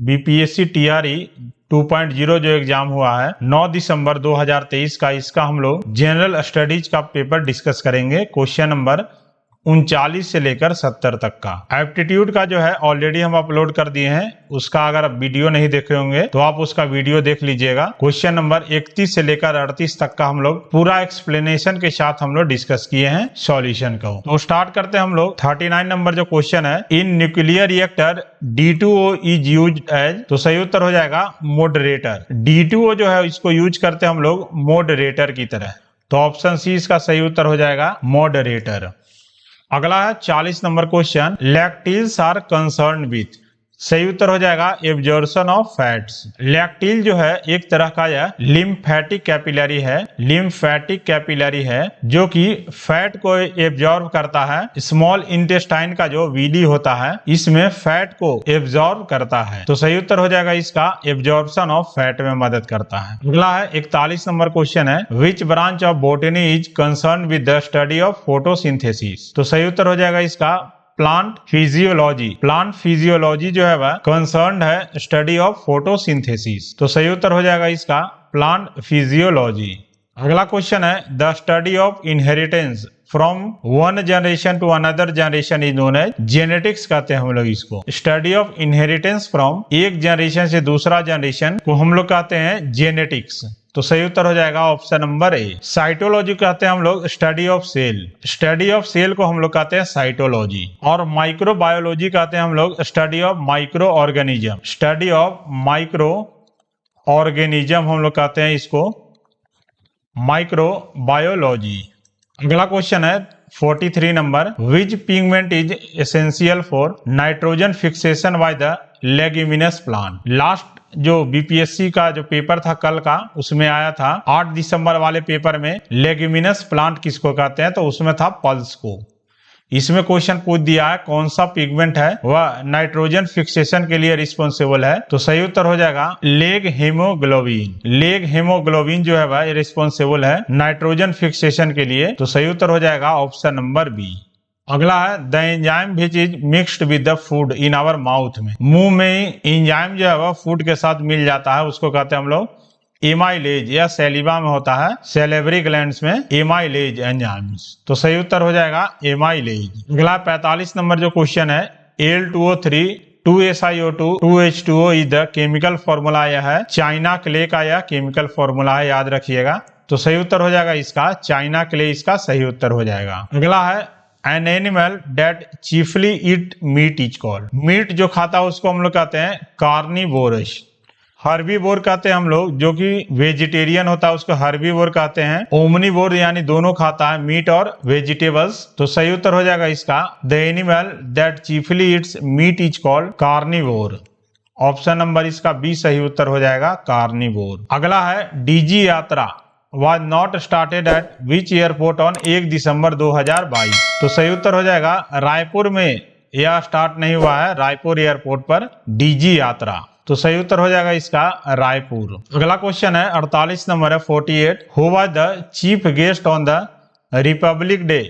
BPSC TRE 2.0 जो exam हुआ है 9 दिसंबर 2023 का, इसका हम लोग जनरल स्टडीज का पेपर डिस्कस करेंगे। क्वेश्चन नंबर 39 से लेकर 70 तक का। एप्टीट्यूड का जो है ऑलरेडी हम अपलोड कर दिए हैं, उसका अगर आप वीडियो नहीं देखे होंगे तो आप उसका वीडियो देख लीजिएगा। क्वेश्चन नंबर 31 से लेकर 38 तक का हम लोग पूरा एक्सप्लेनेशन के साथ हम लोग डिस्कस किए हैं सॉल्यूशन को। तो स्टार्ट करते हैं हम लोग। 39 नंबर जो क्वेश्चन है, in nuclear reactor D2O is used as, तो सही उत्तर हो जाएगा मॉडरेटर। D2O जो है इसको यूज करते हैं हम लोग मॉडरेटर की तरह, तो ऑप्शन सी इसका सही उत्तर हो जाएगा मॉडरेटर। अगला है 40 number question, lacteals are concerned with, सही उत्तर हो जाएगा एब्जॉर्प्शन ऑफ फैट्स। लैक्टिल जो है एक तरह का यह लिम्फेटिक कैपिलरी है, लिम्फेटिक कैपिलरी है जो कि फैट को एब्जॉर्ब करता है। स्मॉल इंटेस्टाइन का जो वीली होता है इसमें फैट को एब्जॉर्ब करता है, तो सही उत्तर हो जाएगा इसका एब्जॉर्प्शन ऑफ फैट में मदद करता है। अगला है 41 नंबर क्वेश्चन है, which branch of botany is concern with the study of photosynthesis, तो सही उत्तर हो जाएगा इसका प्लांट फिजियोलॉजी। प्लांट फिजियोलॉजी जो है वह कंसर्न है स्टडी ऑफ फोटोसिंथेसिस, तो सही उत्तर हो जाएगा इसका प्लांट फिजियोलॉजी। अगला क्वेश्चन है, the study of inheritance from one generation to another generation is known as, genetics कहते हैं हम लोग इसको। स्टडी ऑफ इनहेरिटेंस फ्रॉम एक जनरेशन से दूसरा जनरेशन को हम लोग कहते हैं जेनेटिक्स, तो सही उत्तर हो जाएगा ऑप्शन नंबर ए। साइटोलॉजी कहते हैं हम लोग study of cell, study of cell को हम लोग कहते हैं साइटोलॉजी। और माइक्रोबायोलॉजी कहते हैं हम लोग study of micro organism, study of micro organism हम लोग कहते हैं इसको माइक्रोबायोलॉजी। अगला क्वेश्चन है 43 number, which pigment is essential for nitrogen fixation by the leguminous plant. Last जो बीपीएससी का जो पेपर था कल का, उसमें आया था 8 दिसंबर वाले पेपर में लेग्यूमिनस प्लांट किसको कहते हैं, तो उसमें था पल्स को। इसमें क्वेश्चन पूछ दिया है कौन सा पिगमेंट है वह नाइट्रोजन फिक्सेशन के लिए रिस्पॉन्सिबल है, तो सही उत्तर हो जाएगा लेग हेमोग्लोबिन। लेग हेमोग्लोबिन जो है वह रिस्पॉन्सिबल है नाइट्रोजन फिक्सेशन के लिए, तो सही उत्तर हो जाएगा ऑप्शन नंबर बी। अगला है, the enzyme which is mixed with the food in our mouth में, मुंह में एंजाइम जो है वह फूड के साथ मिल जाता है, उसको कहते हैं हम लोग एमाइलेज, या सैलिवा में होता है सैलिवरी ग्लैंड्स में एमाइलेज एंजाइम्स, तो सही उत्तर हो जाएगा एमाइलेज। अगला 45 नंबर जो क्वेश्चन है, Al2O3 2SiO2 2H2O is the chemical formula, यह है चाइना क्ले का यह केमिकल फॉर्मूला है, याद रखिएगा, तो सही उत्तर हो जाएगा इसका चाइना क्ले, इसका सही उत्तर हो जाएगा। अगला है, an animal that chiefly eat meat is called, meat जो खाता है उसको हम लोग कहते हैं कार्निवोरस। हर्बीवोर कहते हैं हम लोग, जो कि वेजिटेरियन होता है उसको हर्बीवोर कहते हैं। ओमनीवोर यानी दोनों खाता है, मीट और वेजिटेबल्स, तो सही उत्तर हो जाएगा इसका the animal that chiefly eats meat is called carnivore. Option number इसका बी सही उत्तर हो जाएगा कार्निवोर। अगला है, डीजी यात्रा was not started at which airport on 1 दिसंबर 2022, तो सही उत्तर हो जाएगा रायपुर में यह स्टार्ट नहीं हुआ है, रायपुर एयरपोर्ट पर डीजी यात्रा, तो सही उत्तर हो जाएगा इसका रायपुर। अगला क्वेश्चन है 48 नंबर है 48, who was the chief guest on the Republic day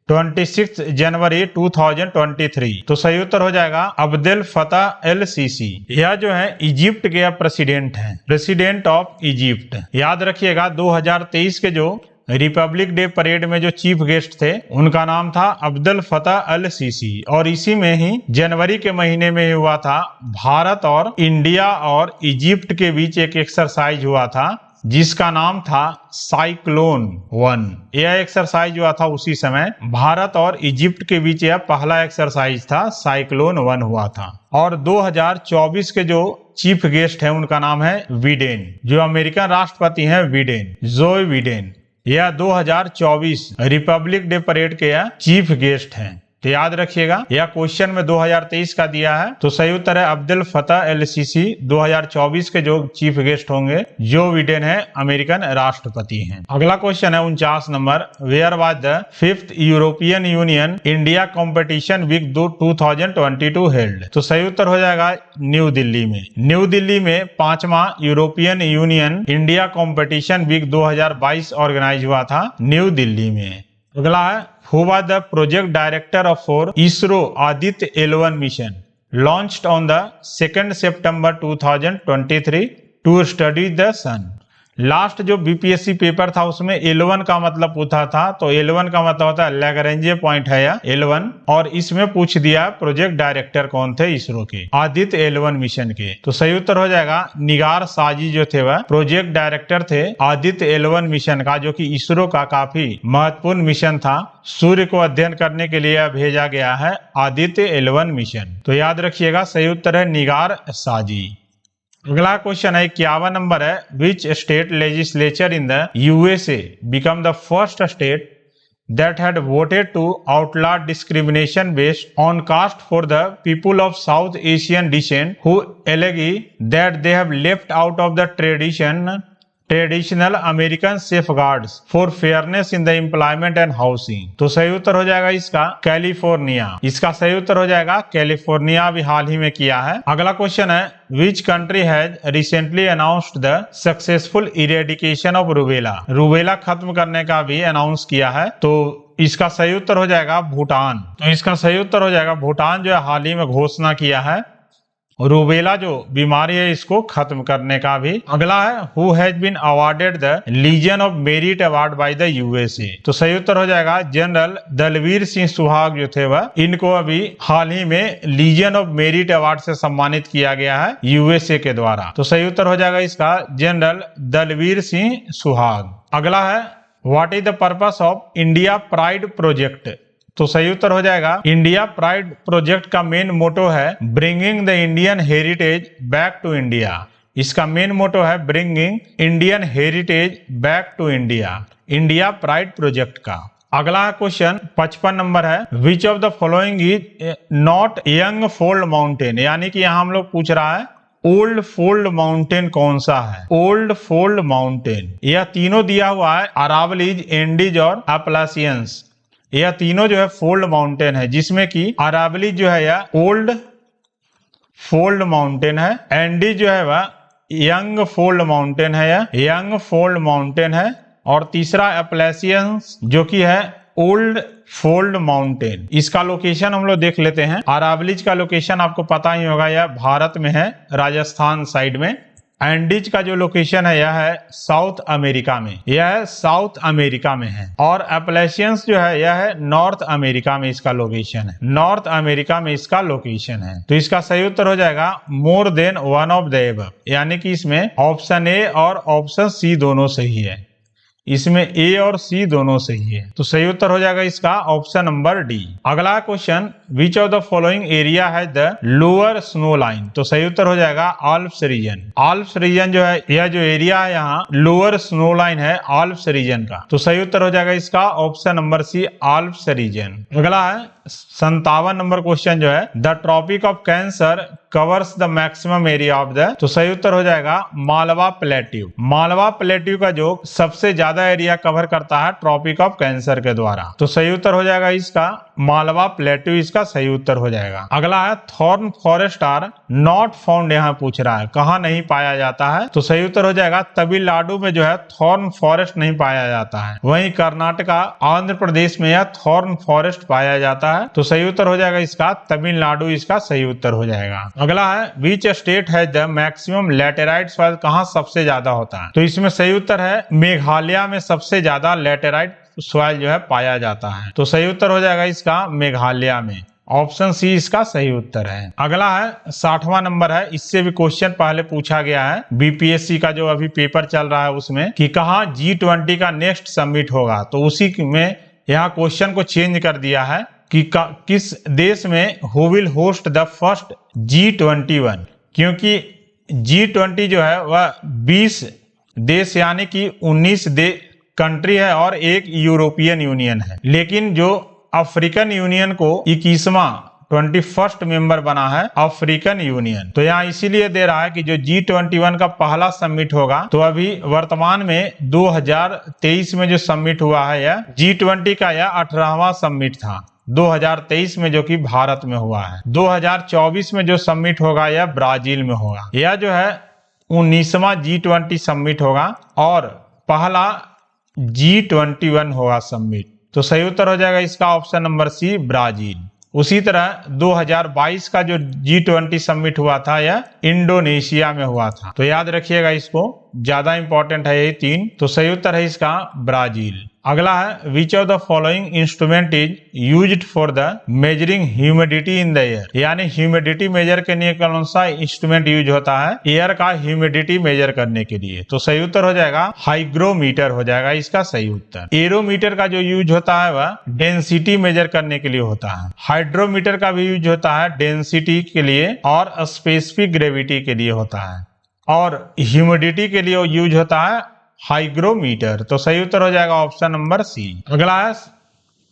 26 जनवरी 2023, तो सही उत्तर हो जाएगा अब्देल फतह एल सीसी। यह जो है इजिप्ट के प्रेसिडेंट हैं, प्रेसिडेंट ऑफ इजिप्ट। याद रखिएगा 2023 के जो रिपब्लिक डे परेड में जो चीफ गेस्ट थे उनका नाम था अब्देल फतह अल सीसी, और इसी में ही जनवरी के महीने में हुआ था भारत और इंडिया और इजिप्ट के बीच एक एक्सरसाइज हुआ था जिसका नाम था साइक्लोन 1। यह एक्सरसाइज हुआ था उसी समय, भारत और इजिप्ट के बीच यह पहला एक्सरसाइज था, साइक्लोन 1 हुआ था। और 2024 के जो चीफ गेस्ट हैं उनका नाम है बिडेन, जो अमेरिकन राष्ट्रपति हैं बिडेन, जोए बिडेन। यह 2024 रिपब्लिक डे परेड के यह चीफ गेस्ट हैं, तो याद रखिएगा यह क्वेश्चन में 2023 का दिया है, तो सही उत्तर है अब्देल फतह एल सीसी 2024 के जो चीफ गेस्ट होंगे जो बिडेन है अमेरिकन राष्ट्रपति हैं। अगला क्वेश्चन है 49 number, where was the 5th European Union India competition week 2022 held, तो सही उत्तर हो जाएगा न्यू दिल्ली में। न्यू दिल्ली में 5वां European Union India competition week 2022 organise हुआ था न्यू दिल्ली में। अगला है, who was the project director of for ISRO Aditya L1 mission, launched on the 2nd September 2023 to study the sun। Last जो बीपीएससी पेपर था उसमें L1 का मतलब पूछा था, तो L1 का मतलब होता है लैग्रेंजे पॉइंट है या L1, और इसमें पूछ दिया प्रोजेक्ट डायरेक्टर कौन थे इसरो के, आदित्य L1 मिशन के। तो सही उत्तर हो जाएगा निगार साजी जो थे वह प्रोजेक्ट डायरेक्टर थे आदित्य L1 मिशन का, जो कि इसरो का काफी महत्वपूर्ण मिशन था। सूर्य को अध्ययन करने के लिए भेजा गया है आदित्य L1 मिशन। तो याद रखिएगा सही उत्तर है निगार साजी। अगला क्वेश्चन है 51 नंबर है, which state legislature in the USA become the first state that had voted to outlaw discrimination based on caste for the people of South Asian descent who allege that they have left out of the traditional American safeguards for fairness in the employment and housing। तो सही उत्तर हो जाएगा इसका California. इसका सही उत्तर हो जाएगा कैलिफोर्निया भी हाल ही में किया है। अगला क्वेश्चन है which country has recently announced the successful eradication of rubella. Rubella खत्म करने का भी अनाउंस किया है, तो इसका सही उत्तर हो जाएगा भूटान। तो इसका सही उत्तर हो जाएगा भूटान जो है हाल ही में घोषणा किया है रूबेला जो बीमारी है इसको खत्म करने का भी। अगला है who has been awarded the legion of merit award by the USA. तो सही उत्तर हो जाएगा जनरल दलवीर सिंह सुहाग जो थे वह, इनको अभी हाल ही में लीजन ऑफ मेरिट अवार्ड से सम्मानित किया गया है यूएसए के द्वारा। तो सही उत्तर हो जाएगा इसका जनरल दलवीर सिंह सुहाग। अगला है what is the purpose of India pride project. तो सही उत्तर हो जाएगा इंडिया प्राइड प्रोजेक्ट का मेन मोटो है bringing the Indian heritage back to India. इसका मेन मोटो है bringing Indian heritage back to India, India pride project का। अगला क्वेश्चन 55 नंबर है which of the following is not young fold mountain. यानी कि यहाँ हम लोग पूछ रहा है ओल्ड फोल्ड माउंटेन कौन सा है। ओल्ड फोल्ड माउंटेन यह तीनों दिया हुआ है अरावलीज, एंडीज और अपलासियंस। यह तीनों जो है फोल्ड माउंटेन है, जिसमें कि अरावली जो है यह ओल्ड फोल्ड माउंटेन है, एंडी जो है वह यंग फोल्ड माउंटेन है, यह यंग फोल्ड माउंटेन है, और तीसरा अपलासियंस जो कि है ओल्ड फोल्ड माउंटेन। इसका लोकेशन हम लोग देख लेते हैं। अरावलीज का लोकेशन आपको पता ही होगा, यह भारत में है, राजस्थान साइड में। एंडीज का जो लोकेशन है यह है साउथ अमेरिका में, यह साउथ अमेरिका में है। और अपलेशियंस जो है यह है नॉर्थ अमेरिका में, इसका लोकेशन है, नॉर्थ अमेरिका में इसका लोकेशन है। तो इसका सही उत्तर हो जाएगा more than one of the above. यानी कि इसमें ऑप्शन ए और ऑप्शन सी दोनों सही है, इसमें ए और सी दोनों सही है। तो सही उत्तर हो जाएगा इसका ऑप्शन नंबर डी। अगला question which of the following area है द लोअर स्नो लाइन। तो सही उत्तर हो जाएगा आल्प्स रीजन। आल्प्स रीजन जो है यह जो एरिया है यहाँ लोअर स्नो लाइन है आल्प्स रीजन का। तो सही उत्तर हो जाएगा इसका option number C Alps region. अगला है 57 नंबर क्वेश्चन जो है the tropic of cancer covers the maximum area of the. तो सही उत्तर हो जाएगा मालवा प्लेट्यू। मालवा प्लेट्यू का जो सबसे ज्यादा एरिया कवर करता है ट्रॉपिक ऑफ कैंसर के द्वारा। तो सही उत्तर हो जाएगा इसका मालवा प्लेट्यू, इसका सही उत्तर हो जाएगा। अगला है thorn forest are not found, यहाँ पूछ रहा है कहाँ नहीं पाया जाता है। तो सही उत्तर हो जाएगा तमिलनाडु में जो है थॉर्न फॉरेस्ट नहीं पाया जाता है, वहीं कर्नाटका आंध्र प्रदेश में यह थॉर्न फॉरेस्ट पाया जाता है। तो सही उत्तर हो जाएगा इसका तमिलनाडु, इसका सही उत्तर हो जाएगा। अगला है विच स्टेट है द मैक्सिमम लैटेराइट सॉइल, कहाँ सबसे ज्यादा होता है। तो इसमें सही उत्तर है मेघालय में सबसे ज्यादा लैटेराइट सॉइल जो है पाया जाता है। तो सही उत्तर हो जाएगा इसका मेघालय में, ऑप्शन सी इसका सही उत्तर है। अगला है 60वां नंबर है, इससे भी क्वेश्चन पहले पूछा गया है बीपीएससी का जो अभी पेपर चल रहा है उसमें, कि कहाँ G20 का नेक्स्ट समिट होगा। तो उसी में यहाँ क्वेश्चन को चेंज कर दिया है कि किस देश में who will host the first G21, क्योंकि G20 जो है वह 20 देश यानी कि 19 कंट्री है और एक यूरोपियन यूनियन है, लेकिन जो अफ्रीकन यूनियन को 21वां मेंबर बना है अफ्रीकन यूनियन। तो यहाँ इसीलिए दे रहा है कि जो G21 का पहला समिट होगा, तो अभी वर्तमान में 2023 में जो समिट हुआ है यह G20 का यह 18वां समिट था 2023 में, जो कि भारत में हुआ है। 2024 में जो समिट होगा यह ब्राजील में होगा। यह जो है 19वां G20 समिट होगा और पहला G21 होगा समिट। तो सही उत्तर हो जाएगा इसका ऑप्शन नंबर सी ब्राजील। उसी तरह 2022 का जो G20 समिट हुआ था यह इंडोनेशिया में हुआ था। तो याद रखिएगा इसको, ज्यादा इंपॉर्टेंट है ये तीन। तो सही उत्तर है इसका ब्राजील। अगला है which of the following instrument is used for the measuring humidity in the air, यानी ह्यूमिडिटी मेजर करने के लिए कौन सा इंस्ट्रूमेंट यूज होता है एयर का ह्यूमिडिटी मेजर करने के लिए। तो सही उत्तर हो जाएगा हाइग्रोमीटर हो जाएगा इसका सही उत्तर। एरोमीटर का जो यूज होता है वह डेंसिटी मेजर करने के लिए होता है। हाइड्रोमीटर का भी यूज होता है डेंसिटी के लिए और स्पेसिफिक ग्रेविटी के लिए होता है, और ह्यूमिडिटी के लिए यूज होता है हाइग्रोमीटर। तो सही उत्तर हो जाएगा ऑप्शन नंबर सी। अगला है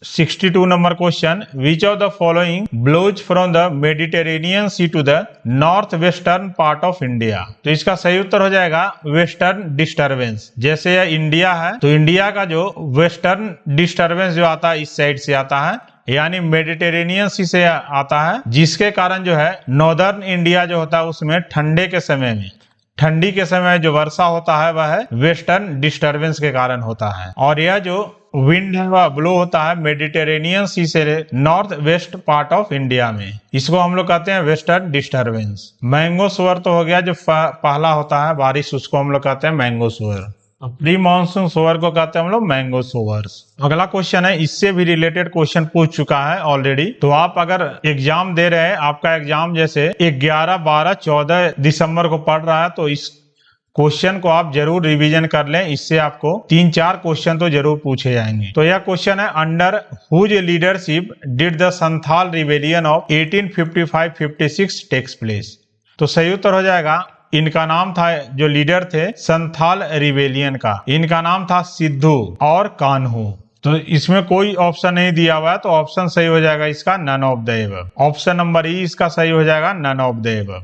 62 number question, which of the following blows from the Mediterranean sea to the north western part of India. तो इसका सही उत्तर हो जाएगा वेस्टर्न डिस्टर्बेंस। जैसे यह इंडिया है तो इंडिया का जो वेस्टर्न डिस्टर्बेंस जो आता है इस साइड से आता है, यानी मेडिटेरेनियन सी से आता है, जिसके कारण जो है नॉर्दर्न इंडिया जो होता है उसमें ठंडी के समय जो वर्षा होता है वह वेस्टर्न डिस्टरबेंस के कारण होता है। और यह जो विंड है वह ब्लो होता है मेडिटेरेनियन सी से north west part of India में, इसको हम लोग कहते हैं वेस्टर्न डिस्टरबेंस। मैंगो शोअर तो हो गया जो पहला होता है बारिश, उसको हम लोग कहते हैं mango shore. Pre monsoon shore को कहते हैं हम लोग मैंगो शोअर्स। अगला क्वेश्चन है, इससे भी रिलेटेड क्वेश्चन पूछ चुका है ऑलरेडी। तो आप अगर एग्जाम दे रहे हैं, आपका एग्जाम जैसे 11, 12, 14 दिसंबर को पढ़ रहा है, तो इस क्वेश्चन को आप जरूर रिवीजन कर लें। इससे आपको 3-4 क्वेश्चन तो जरूर पूछे जाएंगे। तो यह क्वेश्चन है, under whose leadership did the Santhal rebellion of 1855-56 takes place. तो सही उत्तर हो जाएगा, इनका नाम था, जो लीडर थे संथाल रिबेलियन का, इनका नाम था सिद्धू और कान्हू। तो इसमें कोई ऑप्शन नहीं दिया हुआ है, तो ऑप्शन सही हो जाएगा इसका none of the above. Option number E इसका सही हो जाएगा none of the above.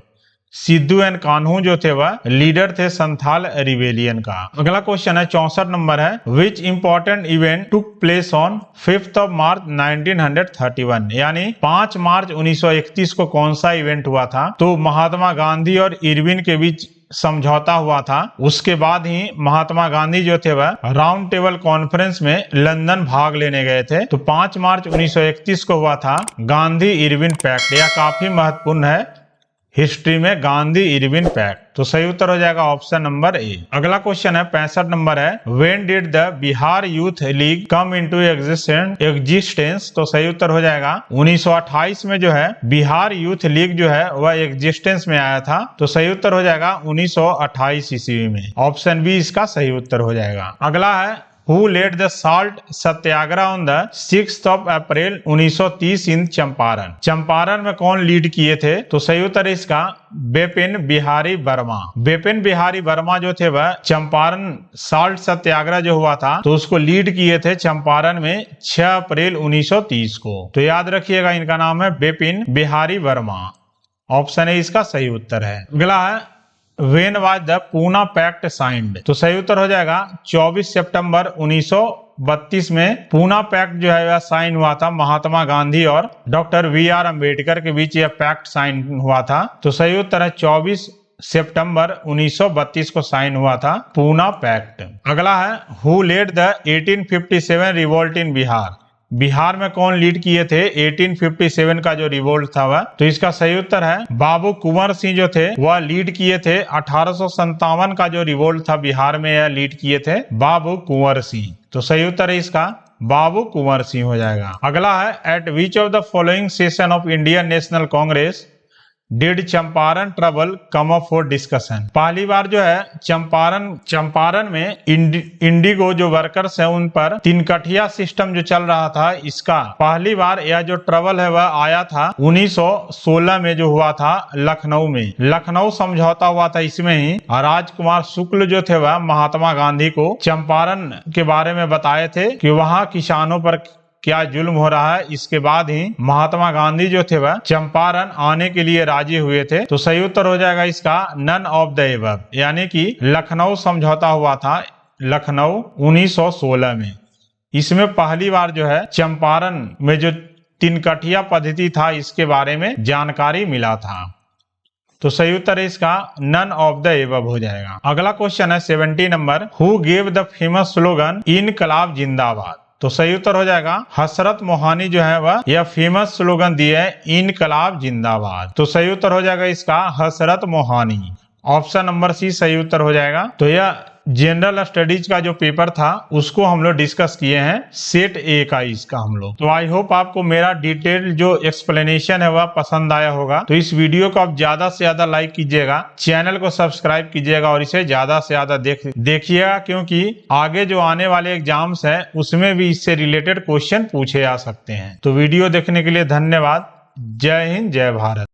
Sidhu and Kanhu जो थे वह लीडर थे संथाल रिबेलियन का। अगला क्वेश्चन है 64 नंबर है, which important event took place on 5th of March 1931, यानी 5 मार्च 1931 को कौन सा इवेंट हुआ था। तो महात्मा गांधी और इरविन के बीच समझौता हुआ था। उसके बाद ही महात्मा गांधी जो थे वह राउंड टेबल कॉन्फ्रेंस में लंदन भाग लेने गए थे। तो 5 मार्च 1931 को हुआ था गांधी इरविन पैक्ट। यह काफी महत्वपूर्ण है हिस्ट्री में, गांधी इरविन पैक्ट। तो सही उत्तर हो जाएगा ऑप्शन नंबर ए। अगला क्वेश्चन है 65 नंबर है, when did the Bihar youth league come into existence. तो सही उत्तर हो जाएगा 1928 में जो है बिहार यूथ लीग जो है वह एग्जिस्टेंस में आया था। तो सही उत्तर हो जाएगा 1928 ईस्वी में। ऑप्शन बी इसका सही उत्तर हो जाएगा। अगला है, Who led the salt Satyagraha on the 6th of April 1930 in Champaran. Champaran में कौन लीड किए थे। तो सही उत्तर इसका बिपिन बिहारी वर्मा। बिपिन बिहारी वर्मा जो थे वह चंपारण साल्ट सत्याग्रह जो हुआ था तो उसको लीड किए थे चंपारण में 6 अप्रैल 1930 को। तो याद रखिएगा इनका नाम है बिपिन बिहारी वर्मा। ऑप्शन ए इसका सही उत्तर है। अगला है, When was the Poona pact signed. तो सही उत्तर हो जाएगा 24 सितंबर 1932 में पूना पैक्ट जो है वह साइन हुआ था। महात्मा गांधी और डॉक्टर वी.आर. अम्बेडकर के बीच यह पैक्ट साइन हुआ था। तो सही उत्तर है 24 सितंबर 1932 को साइन हुआ था पूना पैक्ट। अगला है, who led the 1857 revolt in Bihar. Bihar में कौन लीड किए थे 1857 का जो रिवोल्ट था वह। तो इसका सही उत्तर है बाबू कुंवर सिंह जो थे वह लीड किए थे। 1857 का जो रिवोल्ट था बिहार में यह लीड किए थे बाबू कुंवर सिंह। तो सही उत्तर है इसका बाबू कुंवर सिंह हो जाएगा। अगला है, eight which of the following session of Indian national Congress did Champaran trouble come up for discussion. पहली बार जो है चंपारण में इंडिगो जो वर्कर्स है उन पर तिनकठिया सिस्टम जो चल रहा था, इसका पहली बार यह जो ट्रबल है वह आया था 1916 में जो हुआ था लखनऊ में। लखनऊ समझौता हुआ था, इसमें ही राजकुमार शुक्ल जो थे वह महात्मा गांधी को चंपारण के बारे में बताए थे कि वहाँ किसानों पर क्या जुल्म हो रहा है। इसके बाद ही महात्मा गांधी जो थे वह चंपारण आने के लिए राजी हुए थे। तो सही उत्तर हो जाएगा इसका नन ऑफ द एबव, यानी कि लखनऊ समझौता हुआ था लखनऊ 1916 में। इसमें पहली बार जो है चंपारण में जो तिनकठिया पद्धति था इसके बारे में जानकारी मिला था। तो सही उत्तर है इसका नन ऑफ द एबव हो जाएगा। अगला क्वेश्चन है 70 number, who gave the famous slogan इनकलाब जिंदाबाद। तो सही उत्तर हो जाएगा हसरत मोहानी जो है वह यह फेमस स्लोगन दिए है, इनकलाब जिंदाबाद। तो सही उत्तर हो जाएगा इसका हसरत मोहानी। ऑप्शन नंबर सी सही उत्तर हो जाएगा। तो यह जनरल स्टडीज का जो पेपर था उसको हम लोग डिस्कस किए हैं, सेट ए का इसका हम लोग। तो आई होप आपको मेरा डिटेल जो एक्सप्लेनेशन है वह पसंद आया होगा। तो इस वीडियो को आप ज्यादा से ज्यादा लाइक कीजिएगा, चैनल को सब्सक्राइब कीजिएगा और इसे ज्यादा से ज्यादा देखिएगा, क्योंकि आगे जो आने वाले एग्जाम्स है उसमें भी इससे रिलेटेड क्वेश्चन पूछे जा सकते हैं। तो वीडियो देखने के लिए धन्यवाद। जय हिंद, जय भारत।